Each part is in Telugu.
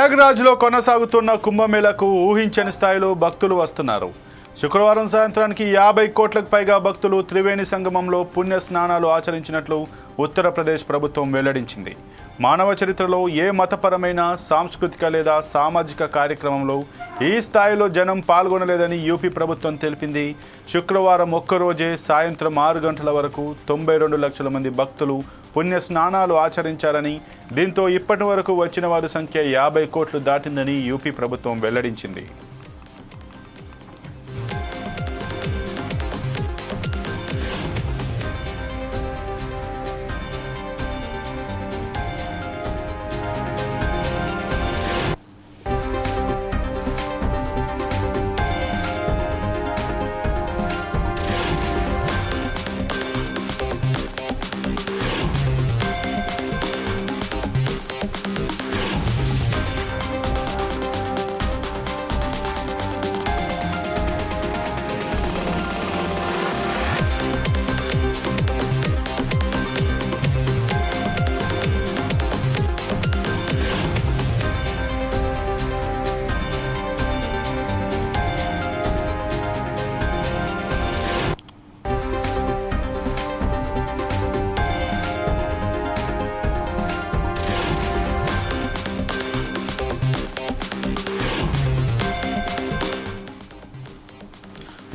ప్రయాగ్రాజ్లో కొనసాగుతున్న కుంభమేళకు ఊహించని స్థాయిలో భక్తులు వస్తున్నారు. శుక్రవారం సాయంత్రానికి 50 కోట్లకు పైగా భక్తులు త్రివేణి సంగమంలో పుణ్య స్నానాలు ఆచరించినట్లు ఉత్తరప్రదేశ్ ప్రభుత్వం వెల్లడించింది. మానవ చరిత్రలో ఏ మతపరమైన, సాంస్కృతిక లేదా సామాజిక కార్యక్రమంలో ఈ స్థాయిలో జనం పాల్గొనలేదని యూపీ ప్రభుత్వం తెలిపింది. శుక్రవారం ఒక్కరోజే సాయంత్రం 6 గంటల వరకు 92 లక్షల మంది భక్తులు పుణ్య స్నానాలు ఆచరించారని, దీంతో ఇప్పటి వరకు వచ్చిన వారి సంఖ్య 50 కోట్లు దాటిందని యూపీ ప్రభుత్వం వెల్లడించింది.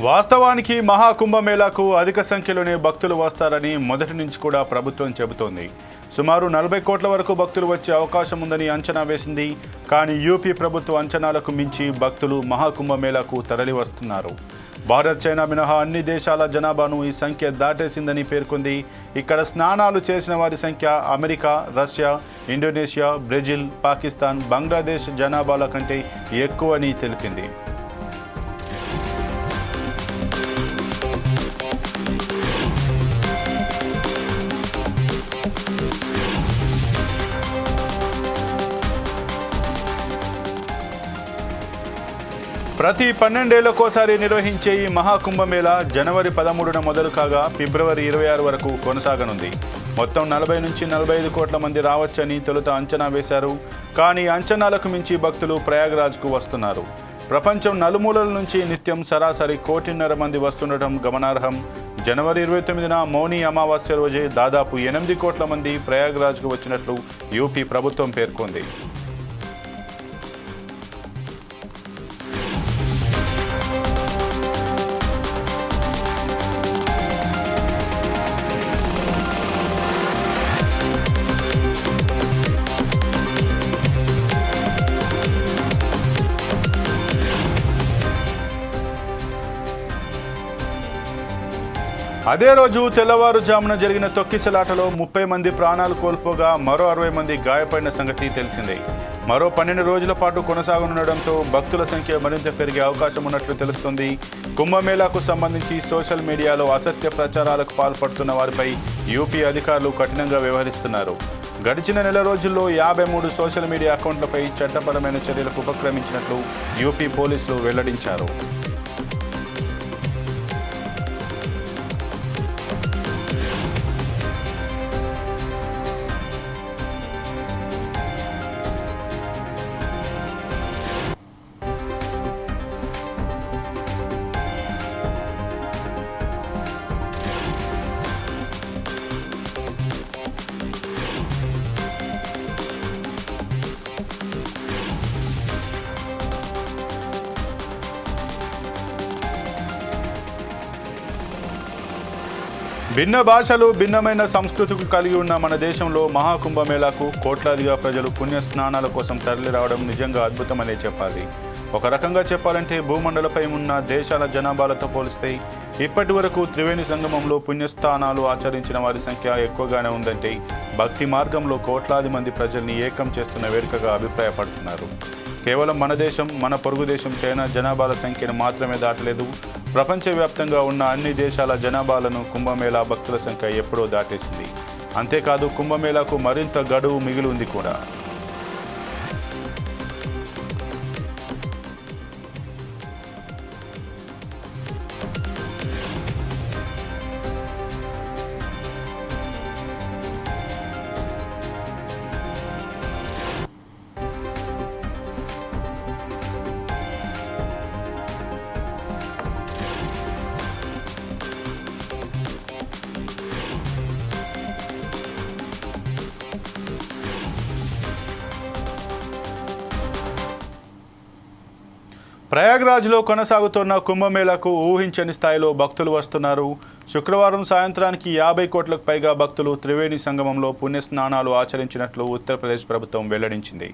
వాస్తవానికి మహాకుంభమేళాకు అధిక సంఖ్యలోనే భక్తులు వస్తారని మొదటి నుంచి కూడా ప్రభుత్వం చెబుతోంది. సుమారు 40 కోట్ల వరకు భక్తులు వచ్చే అవకాశం ఉందని అంచనా వేసింది. కానీ యూపీ ప్రభుత్వ అంచనాలకు మించి భక్తులు మహాకుంభమేళాకు తరలి వస్తున్నారు. భారత్, చైనా మినహా అన్ని దేశాల జనాభాను ఈ సంఖ్య దాటేసిందని పేర్కొంది. ఇక్కడ స్నానాలు చేసిన వారి సంఖ్య America, Russia, Indonesia, Brazil, Pakistan, Bangladesh జనాభాల కంటే ఎక్కువని తెలిపింది. ప్రతి 12 ఏళ్లకోసారి నిర్వహించే ఈ మహాకుంభమేళా జనవరి 13న మొదలు కాగా ఫిబ్రవరి 26 వరకు కొనసాగనుంది. మొత్తం 40 నుంచి 45 కోట్ల మంది రావచ్చని తొలుత అంచనా వేశారు. కానీ అంచనాలకు మించి భక్తులు ప్రయాగ్రాజ్కు వస్తున్నారు. ప్రపంచం నలుమూలల నుంచి నిత్యం సరాసరి 1.5 కోటి మంది వస్తుండటం గమనార్హం. జనవరి 29న మౌని అమావాస్య రోజే దాదాపు 8 కోట్ల మంది ప్రయాగ్రాజ్కు వచ్చినట్లు యూపీ ప్రభుత్వం పేర్కొంది. అదే రోజు తెల్లవారుజామున జరిగిన తొక్కిసలాటలో 30 మంది ప్రాణాలు కోల్పోగా మరో 60 మంది గాయపడిన సంగతి తెలిసిందే. మరో 12 రోజుల పాటు కొనసాగనుండడంతో భక్తుల సంఖ్య మరింత పెరిగే అవకాశం ఉన్నట్లు తెలుస్తుంది. కుంభమేళాకు సంబంధించి సోషల్ మీడియాలో అసత్య ప్రచారాలకు పాల్పడుతున్న వారిపై యూపీ అధికారులు కఠినంగా వ్యవహరిస్తున్నారు. గడిచిన నెల రోజుల్లో 53 సోషల్ మీడియా అకౌంట్లపై చట్టపరమైన చర్యలకు ఉపక్రమించినట్లు యూపీ పోలీసులు వెల్లడించారు. భిన్న భాషలు, భిన్నమైన సంస్కృతికి కలిగి ఉన్న మన దేశంలో మహాకుంభమేళాకు కోట్లాదిగా ప్రజలు పుణ్య స్నానాల కోసం తరలి రావడం నిజంగా అద్భుతమనే చెప్పాలి. ఒక రకంగా చెప్పాలంటే భూమండలపై ఉన్న దేశాల జనాభాలతో పోలిస్తే ఇప్పటి వరకు త్రివేణి సంగమంలో పుణ్యస్థానాలు ఆచరించిన వారి సంఖ్య ఎక్కువగానే ఉందంటే భక్తి మార్గంలో కోట్లాది మంది ప్రజల్ని ఏకం చేస్తున్న వేడుకగా అభిప్రాయపడుతున్నారు. కేవలం మన దేశం, మన పొరుగు దేశం చైనా జనాభాల సంఖ్యను మాత్రమే దాటలేదు. ప్రపంచవ్యాప్తంగా ఉన్న అన్ని దేశాల జనాభాలను కుంభమేళా భక్తుల సంఖ్య ఎప్పుడో దాటేసింది. అంతేకాదు కుంభమేళాకు మరింత గడువు మిగిలి ఉంది కూడా. ప్రయాగ్రాజ్లో కొనసాగుతున్న కుంభమేళాకు ఊహించని స్థాయిలో భక్తులు వస్తున్నారు. శుక్రవారం సాయంత్రానికి 50 కోట్లకు పైగా భక్తులు త్రివేణి సంగమంలో పుణ్యస్నానాలు ఆచరించినట్లు ఉత్తరప్రదేశ్ ప్రభుత్వం వెల్లడించింది.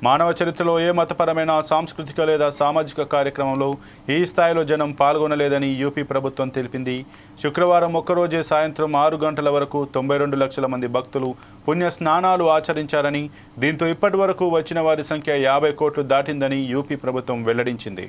మానవ చరిత్రలో ఏ మతపరమైన, సాంస్కృతిక లేదా సామాజిక కార్యక్రమంలో ఈ స్థాయిలో జనం పాల్గొనలేదని యూపీ ప్రభుత్వం తెలిపింది. శుక్రవారం ఒక్కరోజే సాయంత్రం 6 గంటల వరకు 92 లక్షల మంది భక్తులు పుణ్యస్నానాలు ఆచరించారని, దీంతో ఇప్పటి వరకు వచ్చిన వారి సంఖ్య 50 కోట్లు దాటిందని యూపీ ప్రభుత్వం వెల్లడించింది.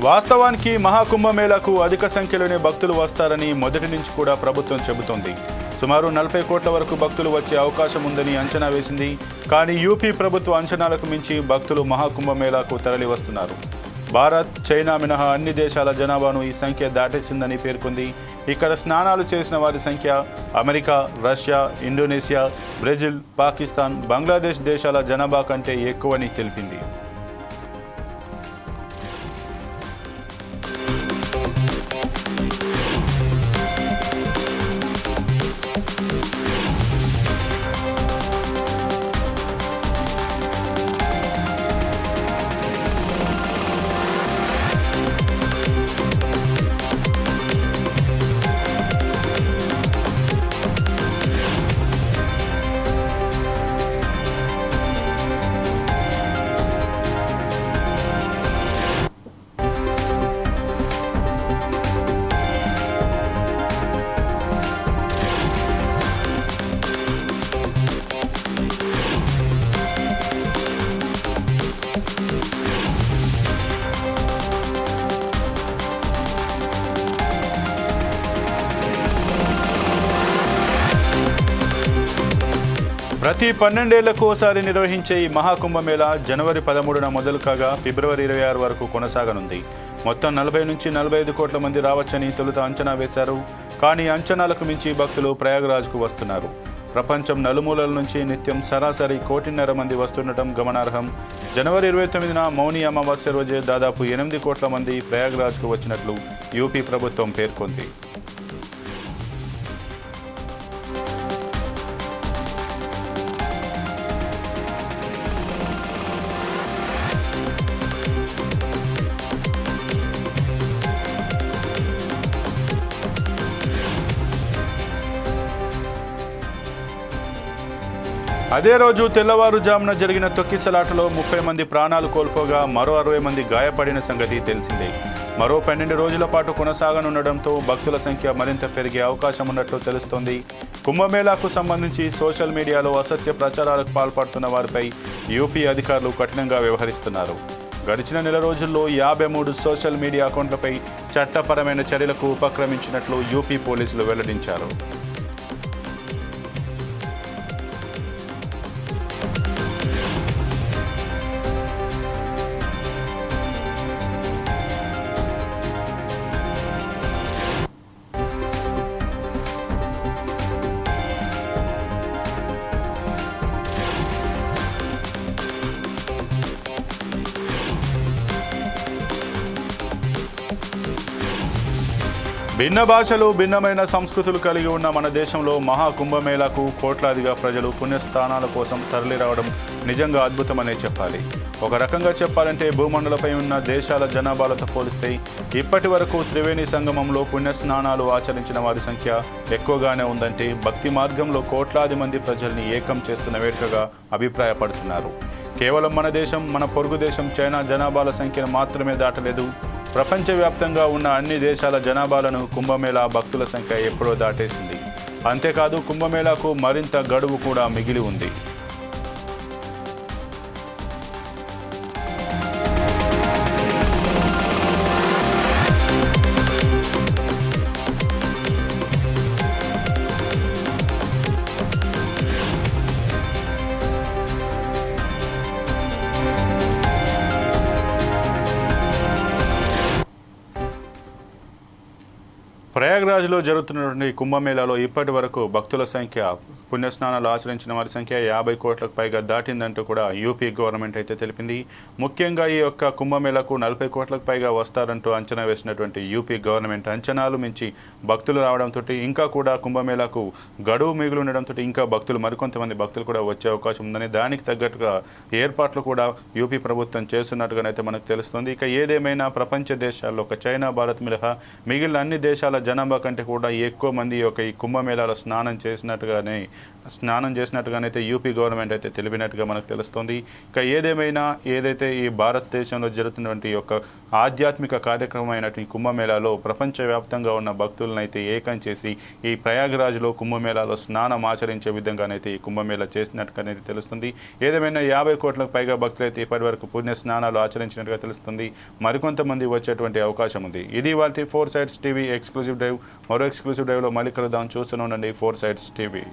వాస్తవానికి మహాకుంభమేళాకు అధిక సంఖ్యలోనే భక్తులు వస్తారని మొదటి నుంచి కూడా ప్రభుత్వం చెబుతోంది. సుమారు 40 కోట్ల వరకు భక్తులు వచ్చే అవకాశం ఉందని అంచనా వేసింది. కానీ యూపీ ప్రభుత్వ అంచనాలకు మించి భక్తులు మహాకుంభమేళాకు తరలి వస్తున్నారు. భారత్, చైనా మినహా అన్ని దేశాల జనాభాను ఈ సంఖ్య దాటేసిందని పేర్కొంది. ఇక్కడ స్నానాలు చేసిన వారి సంఖ్య America, Russia, Indonesia, Brazil, Pakistan, Bangladesh దేశాల జనాభా కంటే ఎక్కువని తెలిపింది. ప్రతి 12 ఏళ్లకు ఒకసారి నిర్వహించే ఈ మహాకుంభమేళా జనవరి 13న మొదలు కాగా ఫిబ్రవరి 26 వరకు కొనసాగనుంది. మొత్తం 40 నుంచి 45 కోట్ల మంది రావచ్చని తొలుత అంచనా వేశారు. కానీ అంచనాలకు మించి భక్తులు ప్రయాగ్రాజ్కు వస్తున్నారు. ప్రపంచం నలుమూలల నుంచి నిత్యం సరాసరి 1.5 కోటి మంది వస్తుండటం గమనార్హం. జనవరి 29న మౌని అమావాస్య రోజే దాదాపు 8 కోట్ల మంది ప్రయాగ్రాజ్కు వచ్చినట్లు యూపీ ప్రభుత్వం పేర్కొంది. అదే రోజు తెల్లవారుజామున జరిగిన తొక్కిసలాటలో 30 మంది ప్రాణాలు కోల్పోగా మరో 60 మంది గాయపడిన సంగతి తెలిసిందే. మరో 12 రోజుల పాటు కొనసాగనుండడంతో భక్తుల సంఖ్య మరింత పెరిగే అవకాశం ఉన్నట్లు తెలుస్తోంది. కుంభమేళాకు సంబంధించి సోషల్ మీడియాలో అసత్య ప్రచారాలకు పాల్పడుతున్న వారిపై యూపీ అధికారులు కఠినంగా వ్యవహరిస్తున్నారు. గడిచిన నెల రోజుల్లో 53 సోషల్ మీడియా అకౌంట్లపై చట్టపరమైన చర్యలకు ఉపక్రమించినట్లు యూపీ పోలీసులు వెల్లడించారు. భిన్న భాషలు, భిన్నమైన సంస్కృతులు కలిగి ఉన్న మన దేశంలో మహాకుంభమేళాకు కోట్లాదిగా ప్రజలు పుణ్యస్థానాల కోసం తరలి రావడం నిజంగా అద్భుతమనే చెప్పాలి. ఒక రకంగా చెప్పాలంటే భూమండలపై ఉన్న దేశాల జనాభాలతో పోలిస్తే ఇప్పటి వరకు త్రివేణి సంగమంలో పుణ్యస్నానాలు ఆచరించిన వారి సంఖ్య ఎక్కువగానే ఉందంటే భక్తి మార్గంలో కోట్లాది మంది ప్రజల్ని ఏకం చేస్తున్న వేడుకగా అభిప్రాయపడుతున్నారు. కేవలం మన దేశం, మన పొరుగు దేశం చైనా జనాభాల సంఖ్యను మాత్రమే దాటలేదు. ప్రపంచవ్యాప్తంగా ఉన్న అన్ని దేశాల జనాభాలను కుంభమేళా భక్తుల సంఖ్య ఎప్పుడో దాటేసింది. అంతేకాదు కుంభమేళాకు మరింత గడువు కూడా మిగిలి ఉంది. ప్రయాగ్రాజ్లో జరుగుతున్నటువంటి కుంభమేళాలో ఇప్పటి వరకు భక్తుల సంఖ్య పుణ్యస్నానాలు ఆచరించిన వారి సంఖ్య 50 కోట్లకు పైగా దాటిందంటూ కూడా యూపీ గవర్నమెంట్ అయితే తెలిపింది. ముఖ్యంగా ఈ యొక్క కుంభమేళాకు 40 కోట్లకు పైగా వస్తారంటూ అంచనా వేసినటువంటి యూపీ గవర్నమెంట్ అంచనాలు మించి భక్తులు రావడంతో ఇంకా కూడా కుంభమేళాకు గడువు మిగిలి ఉండడంతో ఇంకా మరికొంతమంది భక్తులు కూడా వచ్చే అవకాశం ఉందని దానికి తగ్గట్టుగా ఏర్పాట్లు కూడా యూపీ ప్రభుత్వం చేస్తున్నట్టుగానైతే మనకు తెలుస్తుంది. ఇక ఏదేమైనా ప్రపంచ దేశాల్లో ఒక చైనా, భారత్ మినహా మిగిలిన అన్ని దేశాల జనాభా కంటే కూడా ఎక్కువ మంది ఈ కుంభమేళాలో స్నానం చేసినట్టుగానైతే యూపీ గవర్నమెంట్ అయితే తెలిపినట్టుగా మనకు తెలుస్తుంది. ఇక ఏదేమైనా ఏదైతే ఈ భారతదేశంలో జరుగుతున్నటువంటి యొక్క ఆధ్యాత్మిక కార్యక్రమం అయినటువంటి కుంభమేళాలో ప్రపంచవ్యాప్తంగా ఉన్న భక్తులను అయితే ఏకం చేసి ఈ ప్రయాగ్రాజ్లో కుంభమేళాలో స్నానం ఆచరించే విధంగానైతే ఈ కుంభమేళా చేసినట్టుగానైతే తెలుస్తుంది. ఏదేమైనా 50 కోట్లకు పైగా భక్తులు అయితే ఇప్పటి వరకు పుణ్య స్నానాలు ఆచరించినట్టుగా తెలుస్తుంది. మరికొంతమంది వచ్చేటువంటి అవకాశం ఉంది. ఇది వాటి 4 Sides టీవీ ఎక్స్క్లూజివ్ డ్రైవ్. మరో ఎక్స్క్లూజివ్ డ్రైవ్లో మళ్ళీ కలుద్దాం. చూస్తూనే ఉండండి 4 Sides టీవీ.